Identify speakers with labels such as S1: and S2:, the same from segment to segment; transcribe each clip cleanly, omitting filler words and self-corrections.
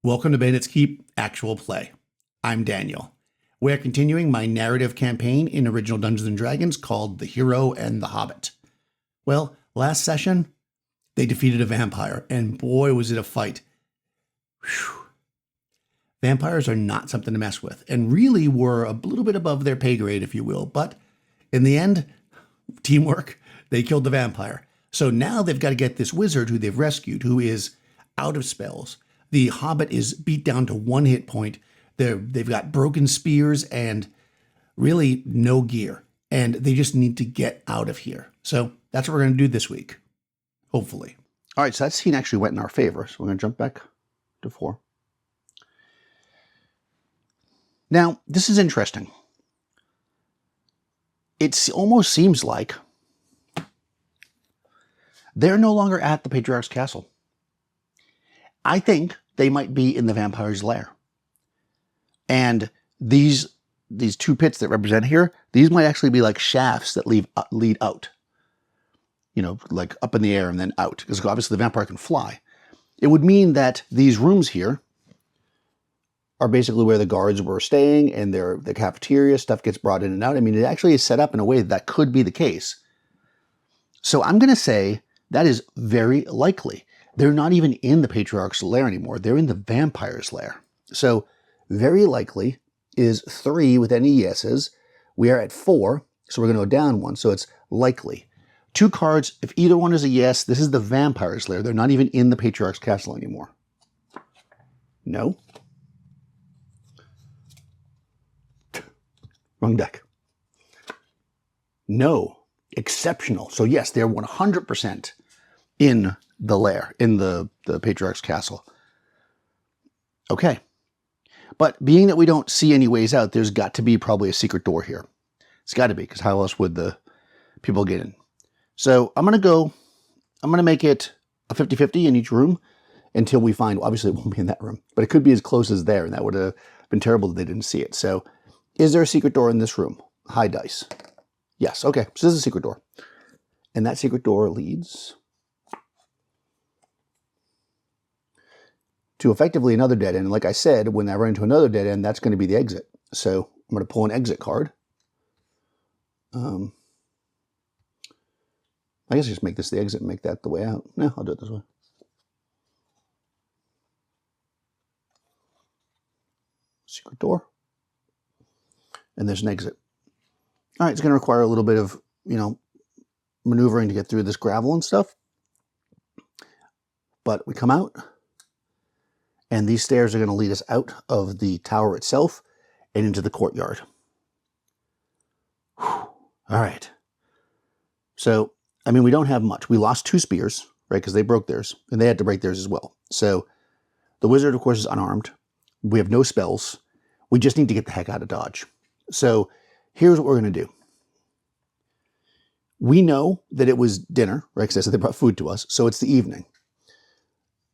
S1: Welcome to Bandit's Keep Actual Play. I'm Daniel. We're continuing my narrative campaign in original Dungeons & Dragons called The Hero and the Hobbit. Well, last session, they defeated a vampire, and boy was it a fight. Whew. Vampires are not something to mess with, and really were a little bit above their pay grade, if you will, but in the end, teamwork, they killed the vampire. So now they've got to get this wizard who they've rescued, who is out of spells. The Hobbit is beat down to 1 hit point. They've got broken spears and really no gear. And they just need to get out of here. So that's what we're going to do this week. Hopefully. All right, so that scene actually went in our favor. So we're going to jump back to 4. Now, this is interesting. It almost seems like they're no longer at the Patriarch's castle. I think they might be in the vampire's lair. And these 2 pits that represent here, these might actually be like shafts that lead out. You know, like up in the air and then out. Because obviously the vampire can fly. It would mean that these rooms here are basically where the guards were staying and the cafeteria, stuff gets brought in and out. I mean, it actually is set up in a way that could be the case. So I'm going to say that is very likely. They're not even in the Patriarch's lair anymore. They're in the vampire's lair. So very likely is 3 with any yeses. We are at 4, so we're going to go down 1. So it's likely. 2 cards, if either one is a yes, this is the vampire's lair. They're not even in the Patriarch's castle anymore. No. Wrong deck. No. Exceptional. So yes, they're 100% in the lair, in the Patriarch's castle. Okay. But being that we don't see any ways out, there's got to be probably a secret door here. It's got to be, because how else would the people get in? So I'm going to make it a 50-50 in each room until we find, obviously it won't be in that room, but it could be as close as there, and that would have been terrible that they didn't see it. So is there a secret door in this room? High dice. Yes, okay, so this is a secret door. And that secret door leads to effectively another dead end. And like I said, when I run into another dead end, that's going to be the exit. So I'm going to pull an exit card. I guess I just make this the exit and make that the way out. No, I'll do it this way. Secret door. And there's an exit. All right, it's going to require a little bit of, maneuvering to get through this gravel and stuff. But we come out. And these stairs are going to lead us out of the tower itself and into the courtyard. Whew. All right. So, I mean, we don't have much. We lost 2 spears, right? Because they broke theirs. And they had to break theirs as well. So, the wizard, of course, is unarmed. We have no spells. We just need to get the heck out of Dodge. So, here's what we're going to do. We know that it was dinner, right? Because I said they brought food to us. So, it's the evening.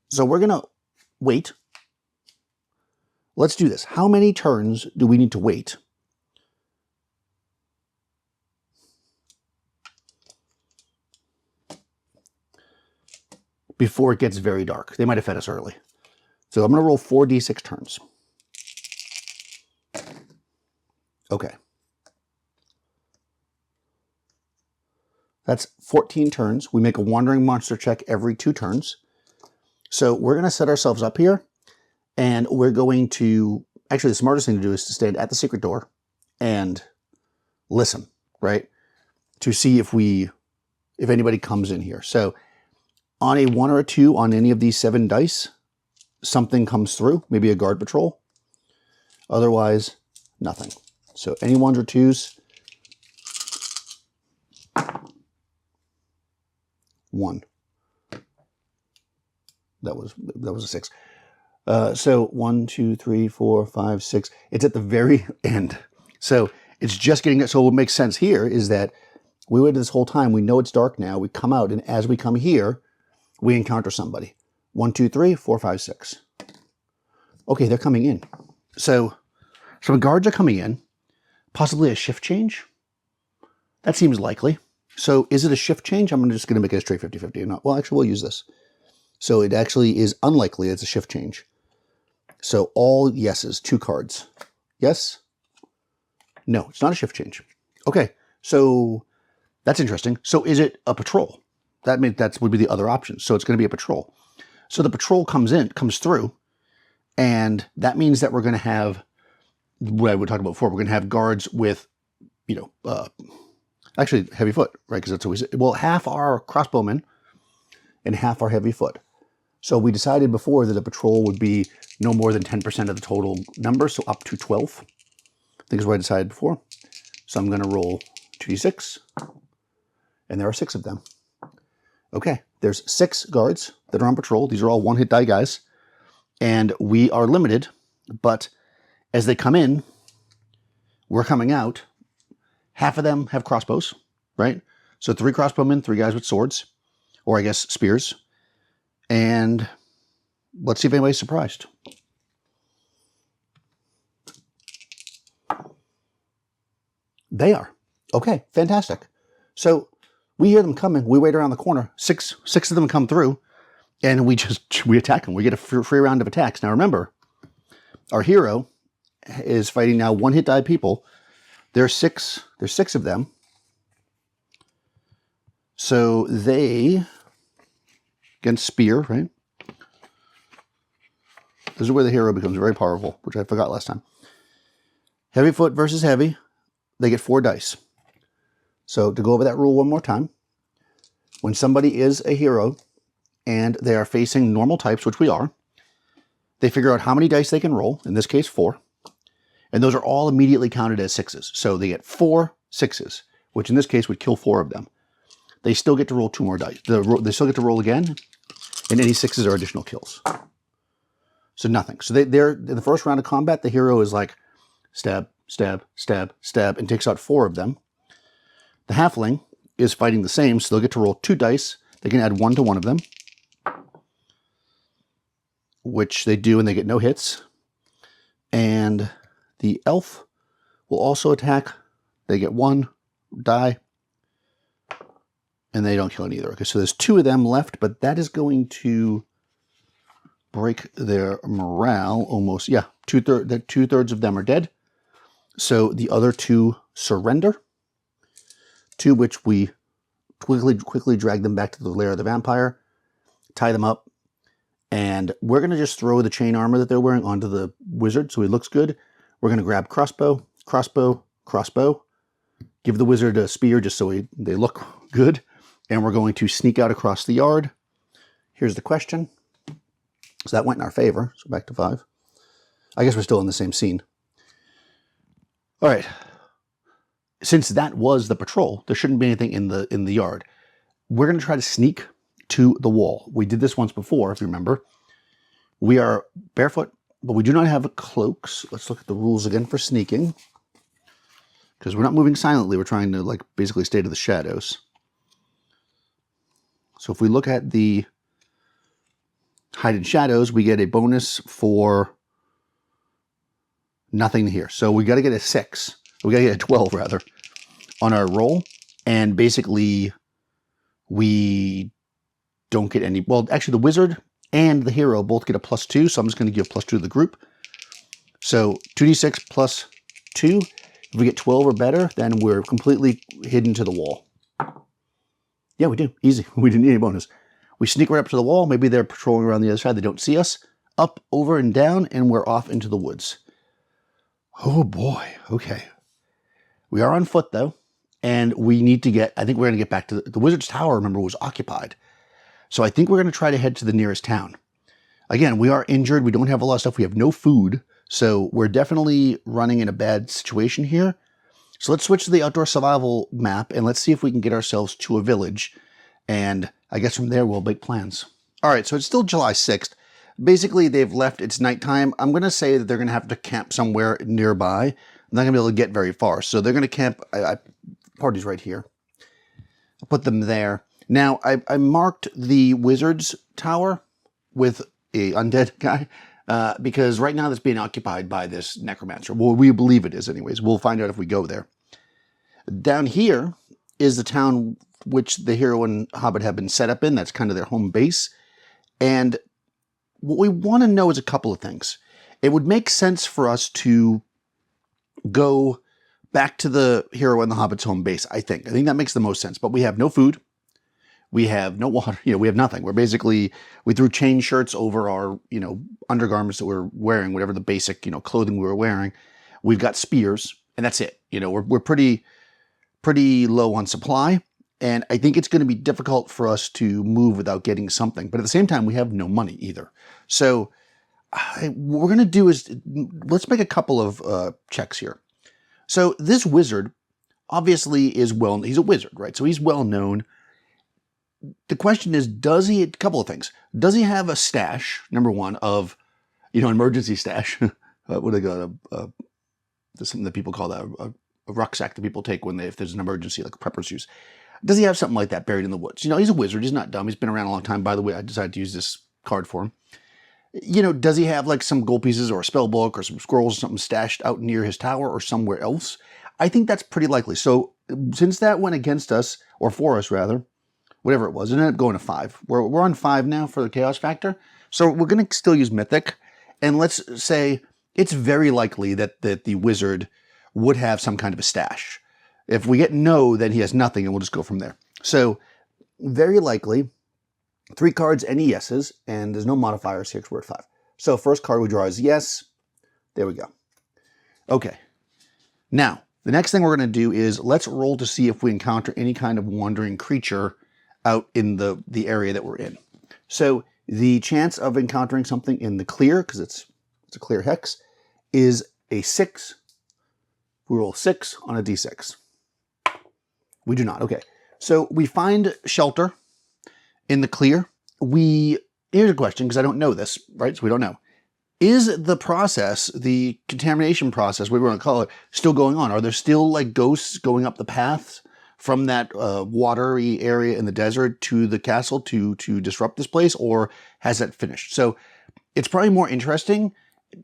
S1: So, we're going to wait. Let's do this. How many turns do we need to wait before it gets very dark? They might have fed us early. So I'm going to roll 4d6 turns. Okay. That's 14 turns. We make a wandering monster check every 2 turns. So we're going to set ourselves up here. And we're going to, actually the smartest thing to do is to stand at the secret door and listen, right? To see if anybody comes in here. So on a 1 or a 2 on any of these 7 dice, something comes through, maybe a guard patrol. Otherwise, nothing. So any 1s or 2s. 1. That was a 6. So 1, 2, 3, 4, 5, 6. It's at the very end. So it's just getting it. So what makes sense here is that we waited this whole time. We know it's dark now. We come out, and as we come here, we encounter somebody. 1, 2, 3, 4, 5, 6. Okay, they're coming in. So some guards are coming in. Possibly a shift change. That seems likely. So is it a shift change? I'm just going to make it a straight 50-50. Well, actually, we'll use this. So it actually is unlikely it's a shift change. So all yeses, 2 cards. Yes? No, it's not a shift change. Okay, so that's interesting. So is it a patrol? That would be the other option. So it's going to be a patrol. So the patrol comes through, and that means that we're going to have what I would talk about before. We're going to have guards with, actually heavy foot, right? Because that's always, well, half our crossbowmen and half our heavy foot. So we decided before that a patrol would be no more than 10% of the total number, so up to 12. I think is what I decided before. So I'm going to roll 2d6, and there are 6 of them. Okay, there's 6 guards that are on patrol. These are all 1-hit die guys, and we are limited, but as they come in, we're coming out. Half of them have crossbows, right? So 3 crossbowmen, 3 guys with swords, or I guess spears. And let's see if anybody's surprised. They are. Okay, fantastic. So we hear them coming. We wait around the corner. Six of them come through, and we attack them. We get a free round of attacks. Now remember, our hero is fighting now 1-hit die people. There's 6 of them. So they, against spear, right? This is where the hero becomes very powerful, which I forgot last time. Heavy foot versus heavy. They get 4 dice. So to go over that rule one more time, when somebody is a hero and they are facing normal types, which we are, they figure out how many dice they can roll, in this case 4, and those are all immediately counted as 6s. So they get 4 6s, which in this case would kill 4 of them. They still get to roll 2 more dice. They still get to roll again, and any 6s are additional kills. So nothing. So they're in the first round of combat, the hero is like stab, stab, stab, stab, and takes out 4 of them. The halfling is fighting the same, so they'll get to roll 2 dice. They can add 1 to one of them, which they do, and they get no hits. And the elf will also attack. They get 1 die, and they don't kill any either. Okay, so there's 2 of them left, but that is going to break their morale almost. Yeah, two-thirds of them are dead. So the other 2 surrender, to which we quickly drag them back to the lair of the vampire, tie them up, and we're going to just throw the chain armor that they're wearing onto the wizard so he looks good. We're going to grab crossbow, crossbow, crossbow, give the wizard a spear just so they look good, and we're going to sneak out across the yard. Here's the question. So that went in our favor, so back to 5. I guess we're still in the same scene. All right. Since that was the patrol, there shouldn't be anything in the yard. We're going to try to sneak to the wall. We did this once before, if you remember. We are barefoot, but we do not have cloaks. Let's look at the rules again for sneaking, because we're not moving silently. We're trying to basically stay to the shadows. So if we look at the hide in shadows, we get a bonus for nothing here. So we got to get a 6. We got to get a 12 rather on our roll, and basically we don't get any. Well, actually the wizard and the hero both get a +2, so I'm just going to give +2 to the group. So 2d6 plus 2. If we get 12 or better, then we're completely hidden to the wall. Yeah, we do. Easy. We didn't need any bonus. We sneak right up to the wall. Maybe they're patrolling around the other side. They don't see us. Up, over, and down, and we're off into the woods. Oh boy. Okay. We are on foot though, and we need to get, I think we're going to get back to the wizard's tower, remember, was occupied. So I think we're going to try to head to the nearest town. Again, we are injured. We don't have a lot of stuff. We have no food. So we're definitely running in a bad situation here. So let's switch to the outdoor survival map, and let's see if we can get ourselves to a village. And I guess from there, we'll make plans. All right, so it's still July 6th. Basically, they've left. It's nighttime. I'm going to say that they're going to have to camp somewhere nearby. I'm not going to be able to get very far. So they're going to camp. Party's right here. I'll put them there. Now, I marked the wizard's tower with a undead guy because right now it's being occupied by this necromancer. Well, we believe it is anyways. We'll find out if we go there. Down here is the town which the hero and Hobbit have been set up in. That's kind of their home base. And what we want to know is a couple of things. it would make sense for us to go back to the hero and the Hobbit's home base, I think. I think that makes the most sense. But we have no food. We have no water. We have nothing. We threw chain shirts over our, undergarments that we're wearing, whatever the basic, clothing we were wearing. We've got spears, and that's it. We're pretty low on supply. And I think it's going to be difficult for us to move without getting something. But at the same time, we have no money either. So what we're going to do is, let's make a couple of checks here. So this wizard obviously is he's a wizard, right? So he's well known. The question is, a couple of things. Does he have a stash, number one, of, emergency stash? What do they call it? There's something that people call that, a rucksack that people take if there's an emergency, like preppers use. Does he have something like that buried in the woods? He's a wizard. He's not dumb. He's been around a long time. By the way, I decided to use this card for him. Does he have like some gold pieces or a spell book or some scrolls or something stashed out near his tower or somewhere else? I think that's pretty likely. So since that went against us, or for us rather, whatever it was, it ended up going to 5. We're on 5 now for the chaos factor. So we're going to still use mythic. And let's say it's very likely that the wizard would have some kind of a stash. If we get no, then he has nothing, and we'll just go from there. So very likely 3 cards, any yeses, and there's no modifiers here because we're at 5. So first card we draw is yes. There we go. Okay. Now, the next thing we're going to do is let's roll to see if we encounter any kind of wandering creature out in the area that we're in. So the chance of encountering something in the clear, because it's a clear hex, is a 6. We roll 6 on a d6. We do not. Okay. So we find shelter in the clear. Here's a question, because I don't know this, right? So we don't know. Is the process, the contamination process, whatever we want to call it, still going on? Are there still like ghosts going up the paths from that watery area in the desert to the castle to disrupt this place, or has that finished? So it's probably more interesting,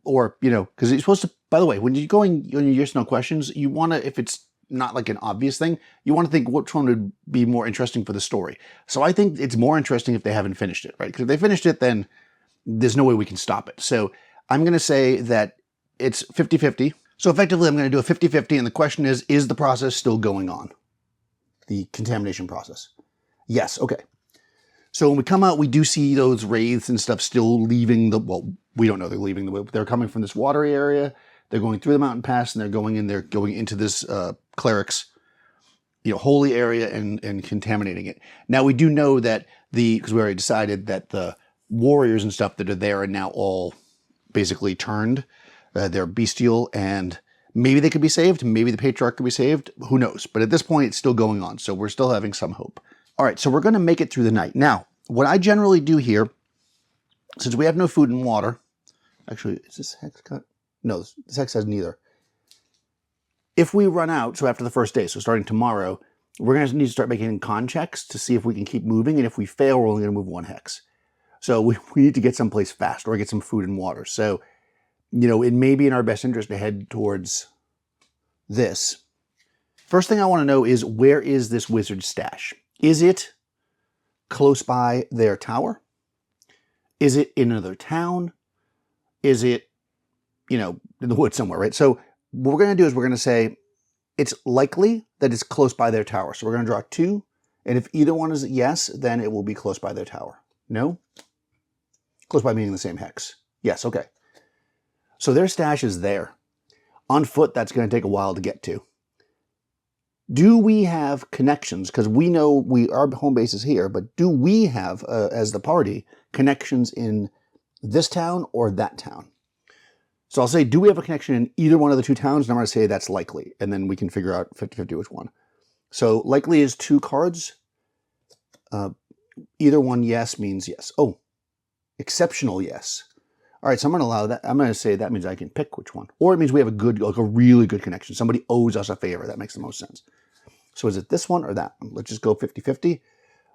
S1: or, because you're supposed to, by the way, when you're going on your yes, no questions, you want to, if it's not like an obvious thing, you want to think which one would be more interesting for the story. So I think it's more interesting if they haven't finished it, right? Because if they finished it, then there's no way we can stop it. So I'm going to say that it's 50-50. So effectively, I'm going to do a 50-50, and the question is the process still going on? The contamination process. Yes, okay. So when we come out, we do see those wraiths and stuff still leaving we don't know they're leaving they're coming from this watery area. They're going through the mountain pass, and they're going into this cleric's, holy area and contaminating it. Now we do know that because we already decided that the warriors and stuff that are there are now all basically turned. They're bestial, and maybe they could be saved. Maybe the patriarch could be saved. Who knows? But at this point, it's still going on. So we're still having some hope. All right. So we're going to make it through the night. Now, what I generally do here, since we have no food and water, actually, is this hex cut? No, this hex has neither. If we run out, so after the first day, so starting tomorrow, we're going to need to start making con checks to see if we can keep moving. And if we fail, we're only going to move 1 hex. So we need to get someplace fast or get some food and water. So, it may be in our best interest to head towards this. First thing I want to know is, where is this wizard's stash? Is it close by their tower? Is it in another town? Is it, in the woods somewhere, right? So what we're going to do is we're going to say it's likely that it's close by their tower. So we're going to draw 2. And if either one is yes, then it will be close by their tower. No? Close by meaning the same hex. Yes, okay. So their stash is there. On foot, that's going to take a while to get to. Do we have connections? Because we know our home base is here, but do we have, as the party, connections in this town or that town? So I'll say, do we have a connection in either one of the 2 towns? And I'm going to say that's likely. And then we can figure out 50-50 which one. So likely is 2 cards. Either one yes means yes. Oh, exceptional yes. All right, so I'm going to allow that. I'm going to say that means I can pick which one. Or it means we have a really good connection. Somebody owes us a favor. That makes the most sense. So is it this one or that one? Let's just go 50-50.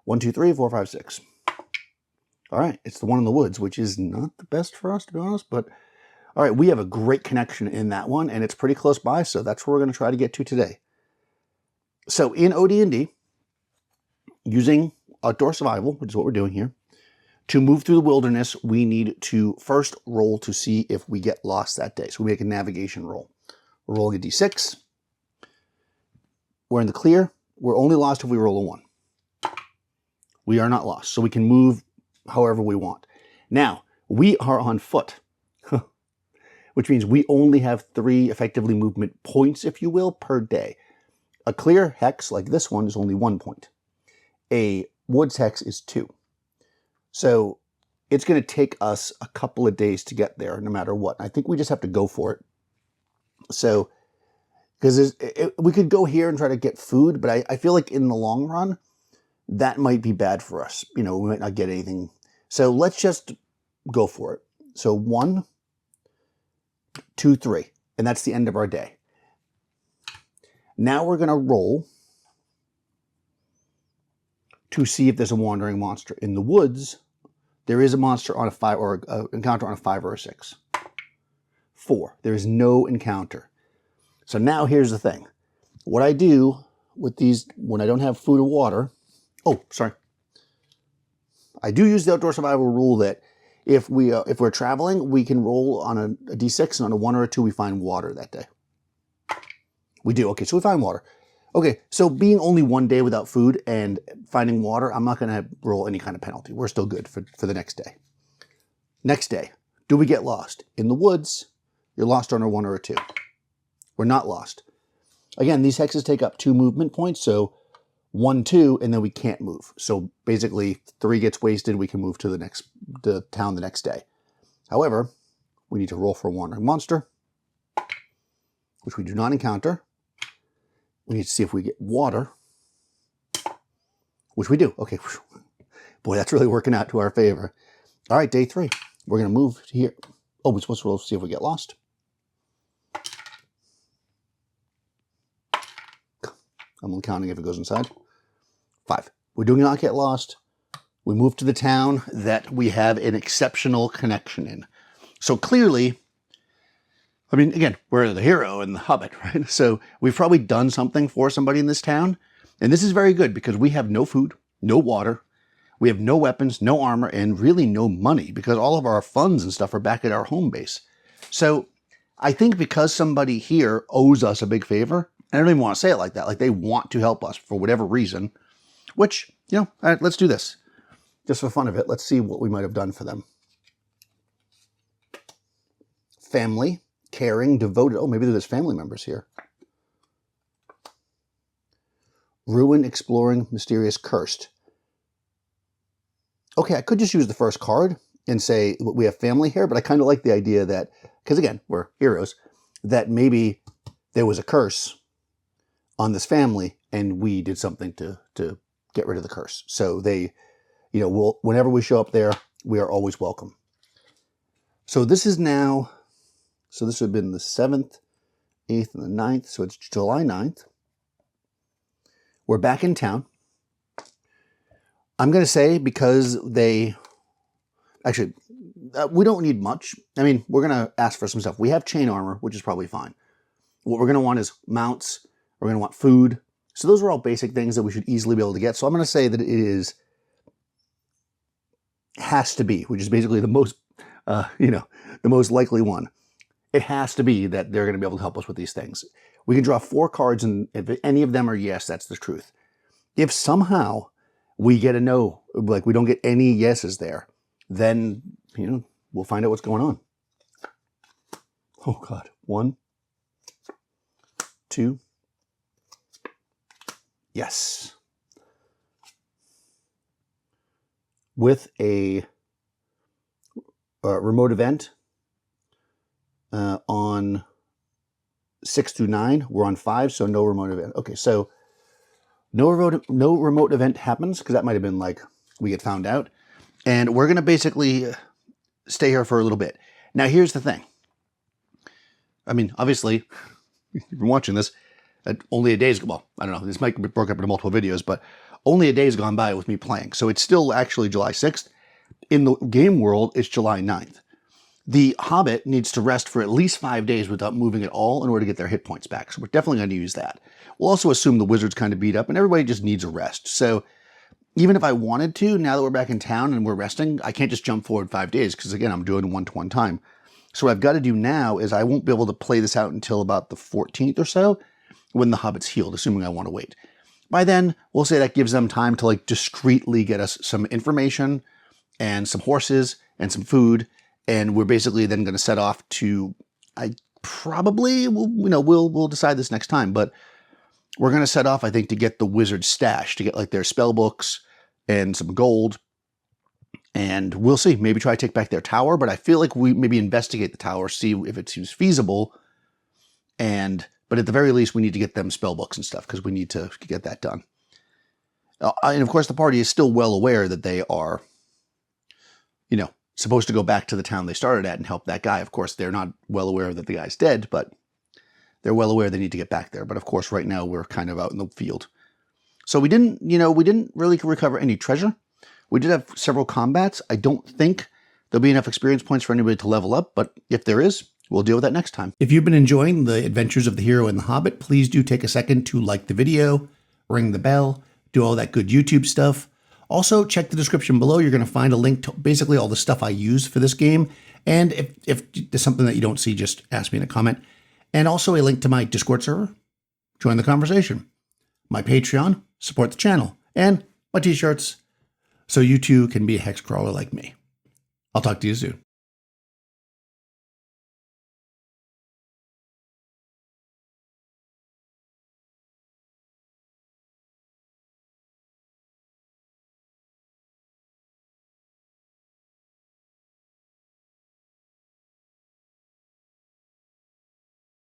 S1: 1, 2, 3, 4, 5, 6. All right, it's the one in the woods, which is not the best for us, to be honest. But all right, we have a great connection in that one, and it's pretty close by, so that's where we're going to try to get to today. So in OD&D, using outdoor survival, which is what we're doing here, To move through the wilderness, we need to first roll to see if we get lost that day. So we make a navigation roll. We're rolling a d6. We're in the clear. We're only lost if we roll a 1. We are not lost, so we can move however we want. Now, we are on foot, which means we only have 3 effectively movement points, if you will, per day. A clear hex like this one is only 1 point. A woods hex is 2. So it's going to take us a couple of days to get there no matter what. I think we just have to go for it. So, because we could go here and try to get food, but I feel like in the long run, that might be bad for us. You know, we might not get anything. So let's just go for it. So 1, 2, 3. And that's the end of our day. Now we're going to roll to see if there's a wandering monster. In the woods, there is a monster on a 5 or an encounter on a 5 or a 6. 4. There is no encounter. So now here's the thing. What I do with these when I don't have food or water. Oh, sorry. I do use the outdoor survival rule that if we're traveling, we can roll on a d6 and on a 1 or a 2 we find water that day. We do. Okay, so we find water. Okay, so being only 1 day without food and finding water, I'm not going to roll any kind of penalty. We're still good for the next day. Next day, do we get lost? In the woods, you're lost on a 1 or a 2. We're not lost. Again, these hexes take up 2 movement points, so 1, 2, and then we can't move. So basically, 3 gets wasted, we can move to the town the next day. However, we need to roll for a wandering monster, which we do not encounter. We need to see if we get water, which we do. Okay. Boy, that's really working out to our favor. All right, day 3. We're going to move here. Oh, we're supposed to roll to see if we get lost. I'm only counting if it goes inside. 5. We do not get lost. We move to the town that we have an exceptional connection in. So clearly, I mean, again, we're the hero in the Hobbit, right? So we've probably done something for somebody in this town. And this is very good because we have no food, no water. We have no weapons, no armor, and really no money because all of our funds and stuff are back at our home base. So I think because somebody here owes us a big favor, I don't even want to say it like that, like they want to help us for whatever reason, which, you know, all right, let's do this. Just for fun of it, let's see what we might have done for them. Family. Caring, devoted. Oh, maybe there's family members here. Ruin, exploring, mysterious, cursed. Okay, I could just use the first card and say we have family here, but I kind of like the idea that, because again, we're heroes, that maybe there was a curse on this family and we did something to get rid of the curse. So they, you know, whenever we show up there, we are always welcome. So this is now... So this would have been the 7th, 8th, and the 9th. So it's July 9th. We're back in town. I'm going to say because they... Actually, we don't need much. I mean, we're going to ask for some stuff. We have chain armor, which is probably fine. What we're going to want is mounts. We're going to want food. So those are all basic things that we should easily be able to get. So I'm going to say that it is... has to be, which is basically the most, the most likely one. It has to be that they're going to be able to help us with these things. We can draw 4 cards, and if any of them are yes, that's the truth. If somehow we get a no, like we don't get any yeses there, then, you know, we'll find out what's going on. Oh, God. 1, 2. Yes. With a remote event, on 6 through 9, we're on 5, so no remote event. Okay, so no remote event happens because that might have been like we get found out, and we're gonna basically stay here for a little bit. Now, here's the thing. I mean, obviously, you've been watching this. Only a day's well, I don't know. This might be broken up into multiple videos, but only a day's gone by with me playing, so it's still actually July 6th. In the game world, it's July 9th. The Hobbit needs to rest for at least 5 days without moving at all in order to get their hit points back. So we're definitely going to use that. We'll also assume the wizard's kind of beat up and everybody just needs a rest. So even if I wanted to, now that we're back in town and we're resting, I can't just jump forward 5 days because, again, I'm doing one-to-one time. So what I've got to do now is I won't be able to play this out until about the 14th or so when the Hobbit's healed, assuming I want to wait. By then, we'll say that gives them time to like discreetly get us some information and some horses and some food. And we're basically then going to set off to, we'll decide this next time, but we're going to set off, I think, to get the wizard stash, to get like their spell books and some gold. And we'll see, maybe try to take back their tower, but I feel like we maybe investigate the tower, see if it seems feasible. But at the very least, we need to get them spell books and stuff because we need to get that done. And of course, the party is still well aware that they are, supposed to go back to the town they started at and help that guy. Of course, they're not well aware that the guy's dead, but they're well aware they need to get back there. But of course, right now we're kind of out in the field. So we didn't really recover any treasure. We did have several combats. I don't think there'll be enough experience points for anybody to level up, but if there is, we'll deal with that next time. If you've been enjoying the adventures of the hero and the Hobbit, please do take a second to like the video, ring the bell, do all that good YouTube stuff. Also, check the description below. You're going to find a link to basically all the stuff I use for this game. And if there's something that you don't see, just ask me in a comment. And also a link to my Discord server. Join the conversation. My Patreon, support the channel. And my t-shirts, so you too can be a hex crawler like me. I'll talk to you soon.